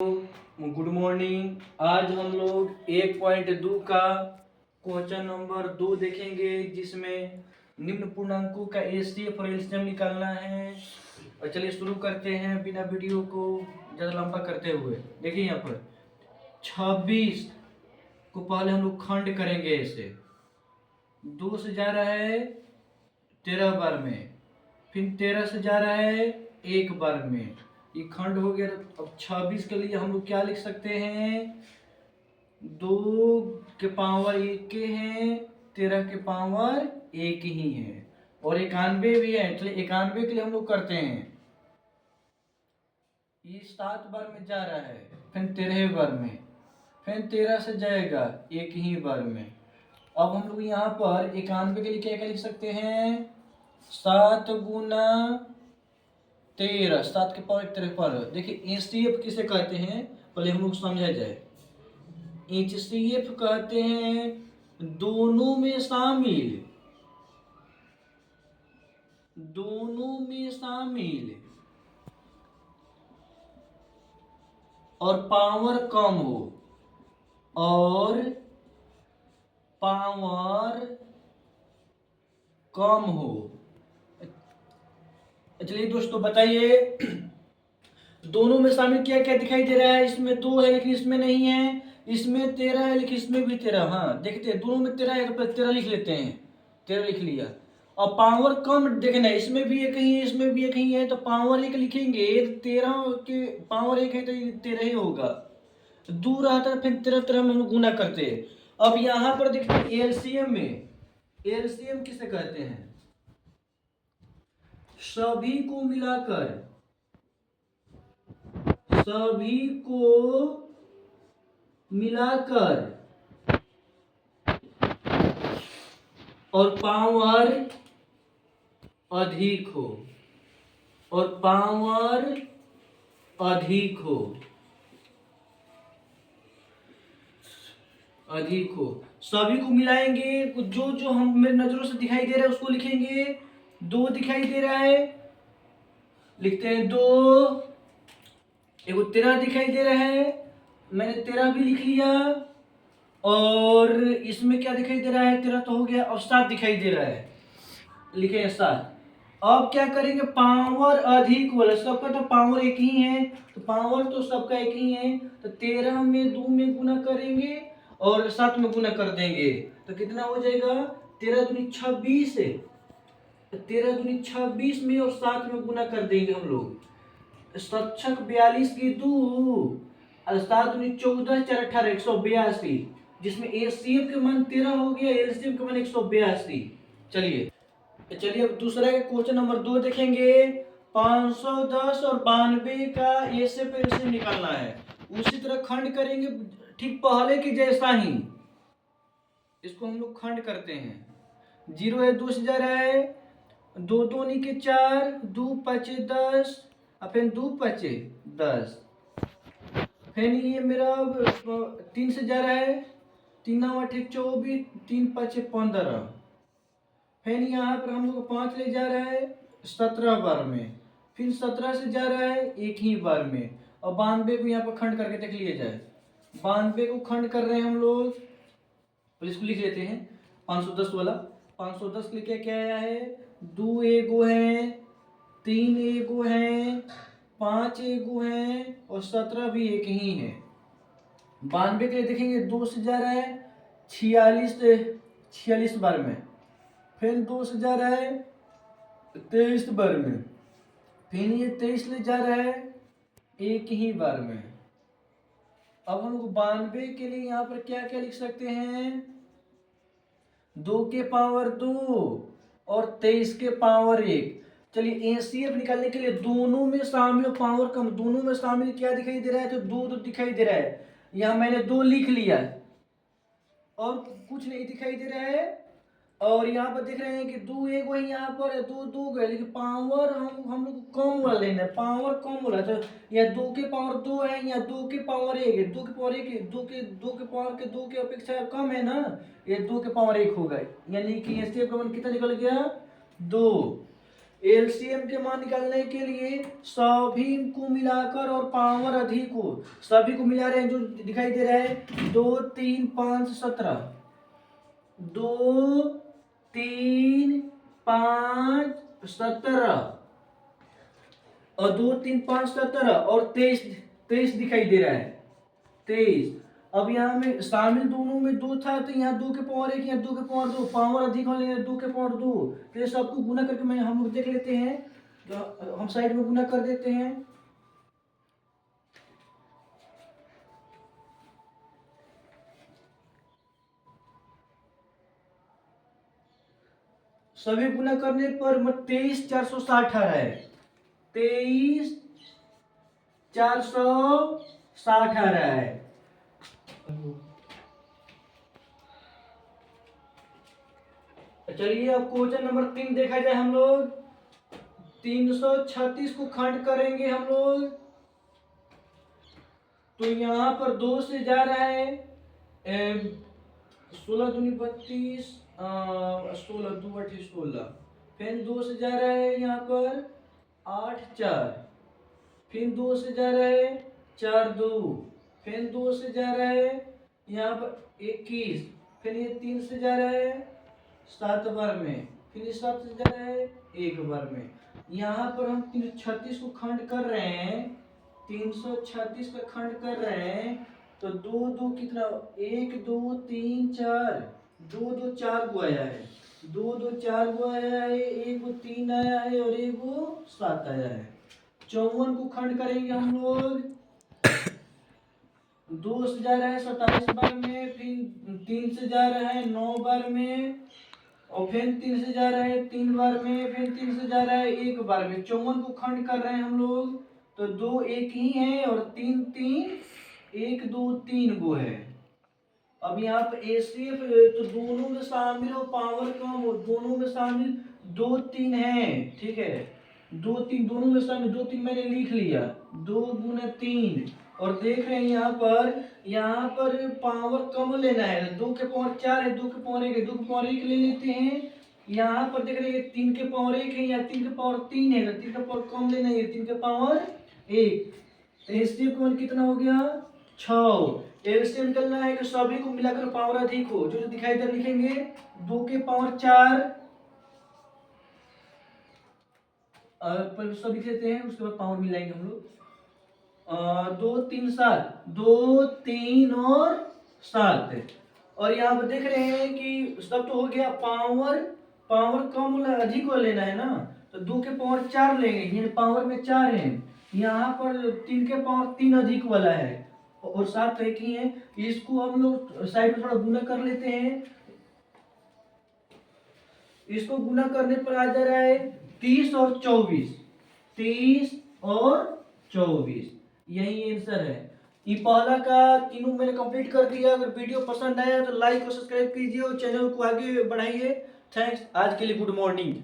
Good morning. आज हम लोग 1.2 का क्वेश्चन नंबर 2 देखेंगे, जिसमें निम्न पूर्णांकों का एचसीएफ और एलसीएम निकालना है। और चलिए शुरू करते हैं बिना वीडियो को ज़्यादा लंबा करते हुए। देखिए यहाँ पर 26 को पहले हम लोग खंड करेंगे। ऐसे 2 से जा रहा है 13 बार में, फिर 13 से जा रहा है 1 बार में, ये खंड हो गया। अब 26 के लिए हम लोग क्या लिख सकते हैं, 2 के पावर 1 के हैं, 13 के पावर 1 ही है, और 91 भी है। चलिए 91 के लिए हम लोग करते हैं, ये 7 बार में जा रहा है, फिर 13 बार में, फिर 13 से जाएगा 1 ही बार में। अब हम लोग यहाँ पर 91 के लिए क्या क्या लिख सकते हैं, 7 गुना 13, 7 के पावर 13 पर। देखिए एचसीएफ किसे कहते हैं, पहले हम लोग समझा जाए। एचसीएफ कहते हैं दोनों में शामिल, दोनों में शामिल और पावर कम हो, और पावर कम हो। चलिए दोस्तों बताइए, दोनों में शामिल क्या क्या दिखाई दे रहा है। इसमें 2 है लेकिन इसमें नहीं है, इसमें 13 है लेकिन इसमें भी 13। हाँ देखते हैं, दोनों में 13 है तो 13 लिख लेते हैं, 13 लिख लिया। और पावर कम देखना है, इसमें भी एक ही है, इसमें भी एक ही है, तो पावर 1 लिखेंगे। 13 के पावर 1 है तो 13 ही होगा। दूर आता है, फिर 13 13 में हम लोग गुना करते हैं। अब यहाँ पर देखते हैं एलसीएम में, एलसीएम किसे कहते हैं, सभी को मिलाकर, सभी को मिलाकर और पावर अधिक हो, और पावर अधिक हो, अधिक हो। सभी को मिलाएंगे, जो जो हम मेरे नजरों से दिखाई दे रहा है उसको लिखेंगे। 2 दिखाई दे रहा है, लिखते हैं 2। एक 13 दिखाई दे रहा है, मैंने 13 भी लिख लिया। और इसमें क्या दिखाई दे रहा है, 13 तो हो गया। और 7 दिखाई दे रहा है, लिखे 7। अब क्या करेंगे, पावर अधिक वाला, सबका तो पावर एक ही है, तो पावर तो सबका एक ही है, तो 13 में 2 में गुना करेंगे और 7 में गुना कर देंगे, तो कितना हो जाएगा, 13 दूनी 26 है, 13 दूनी 26 में और 7 में गुना कर देंगे हम लोग। 7 छक 42 की 2 और 7 दूनी 14, 4 18, 182, जिसमें एचसीएफ के मान 13 हो गया, एलसीएम के मान 182। चलिए अब दूसरा का क्वेश्चन नंबर 2 देखेंगे। 510 और 92 का ऐसे पे ऐसे निकालना है। उसी तरह खंड करेंगे, ठीक पहले की जैसा ही इसको हम लोग खंड करते हैं। 0 है, 2 से जा रहा है, 2 2 नी के 4, 2 5 10, और फिर 2 5 10, फिर ये मेरा 3 से जा रहा है, 3 8 24, 3 5 15, फिर यहाँ पर हम लोग 5 ले जा रहा है 17 बार में, फिर 17 से जा रहा है 1 ही बार में। और 92 को यहाँ पर खंड करके देख लिया जाए। 92 को खंड कर रहे हैं हम लोग, तो इसको लिख लेते हैं 510 वाला। 510 के लिए क्या क्या आया है, 2 एगो है, 3 एगो है, 5 एगो है, और 17 भी एक ही है। 92 के लिए देखेंगे, 2 से जा रहा है 46 बार में, फिर 2 से जा रहा है 23 बार में, फिर ये 23 ले जा रहा है 1 ही बार में। अब हम लोग 92 के लिए यहाँ पर क्या क्या लिख सकते हैं, 2 के पावर 2 और 23 के पावर 1। चलिए एचसीएफ निकालने के लिए दोनों में शामिल पावर कम, दोनों में शामिल क्या दिखाई दे रहा है, तो 2 दिखाई दे रहा है। यहाँ मैंने 2 लिख लिया और कुछ नहीं दिखाई दे रहा है। और यहाँ पर देख रहे हैं कि 2 एक वही यहाँ पर 2 2 गए, लेकिन पावर हम लोग कम वाला लेना है, पावर कम वाला। तो या 2 के पावर 2 है, या 2 के पावर 1 है, 2 के पावर 1 2 के पावर के 2 के अपेक्षा कम है ना, ये 2 के पावर 1 होगा, यानी कि एचसीएफ का मान कितना निकल गया, 2। एलसीएम के मान निकालने के लिए सभी को मिलाकर और पावर अधिक हो, सभी को मिला रहे हैं जो दिखाई दे रहा है 2 3 5 17, 2 3 5 17 और 2 3 5 17 और 23 23 दिखाई दे रहा है 23। अब यहाँ में शामिल दोनों में 2 था तो यहाँ 2 के पावर 1, यहाँ 2 के पावर 2, पावर अधिक वाले 2 के पावर 2, तो ये सबको गुना करके मैं हम लोग देख लेते हैं, तो हम साइड में गुना कर देते हैं। सभी गुना करने पर 23 460 आ रहा है, 23 460 आ रहा है। चलिए अब क्वेश्चन नंबर 3 देखा जाए हम लोग। 336 को खंड करेंगे हम लोग, तो यहाँ पर 2 से जा रहा है 16 दूनी 32, 16 2 8 16, फिर 2 से जा रहा है यहाँ पर 8 4, फिर 2 से जा रहा है 4 2, फिर 2 से जा रहा है यहाँ पर 21, फिर ये 3 से जा रहा है 7 बार में, फिर 7 से जा रहा है 1 बार में। यहाँ पर हम 336 को खंड कर रहे हैं, 336 का खंड कर रहे हैं, तो 2 2 कितना 1 2 3 4, 2 2 4 को आया है, 2 2 4 को आया है, 1 को 3 आया है और 1 को 7 आया है। 54 को खंड करेंगे हम लोग, 2 से जा रहा है 27 बार में, फिर 3 से जा रहा है 9 बार में, और फिर 3 से जा रहा है 3 बार में, फिर 3 से जा रहा है 1 बार में। 54 को खंड कर रहे हैं हम लोग, तो 2 1 ही है और 3 3, 1 2 3 गो है। अब यहाँ पर एसीएफ तो दोनों में शामिल हो, पावर कम हो, दोनों में शामिल 2 3 है, ठीक है, 2 3 दोनों में शामिल 2 3 मैंने लिख लिया, 2 गुना 3, और देख रहे हैं यहाँ पर पावर कम लेना है, 2 के पावर 4 है, 2 के पावर 1 है, 2 के पावर 1 ले लेते हैं। यहाँ पर देख रहे हैं 3 के पावर 1 है या 3 के पावर 3 है, तो 3 का पावर कम लेना है, 3 के पावर 1, तो एचसीएफ का मान कितना हो गया 6। एलसीएम निकलना है कि सभी को मिलाकर पावर अधिक हो, जो दिखाई दे लिखेंगे 2 के पावर 4 पर सब लिख लेते हैं, उसके बाद पावर मिलाएंगे हम लोग। 2 3 7, 2 3 और 7, और यहाँ पर देख रहे हैं कि सब तो हो गया, पावर कम अधिक को लेना है ना, तो 2 के पावर 4 लेंगे, ये पावर में 4 है, यहाँ पर 3 के पावर 3 अधिक वाला है और 7 तो एक ही है। इसको हम लोग साइड में थोड़ा गुना कर लेते हैं, इसको गुना करने पर आ जा रहा है 30 और 24, 30 और 24, यही आंसर है। ये पहला का तीनों मैंने कंप्लीट कर दिया। अगर वीडियो पसंद आया तो लाइक और सब्सक्राइब कीजिए और चैनल को आगे बढ़ाइए। थैंक्स, आज के लिए गुड मॉर्निंग।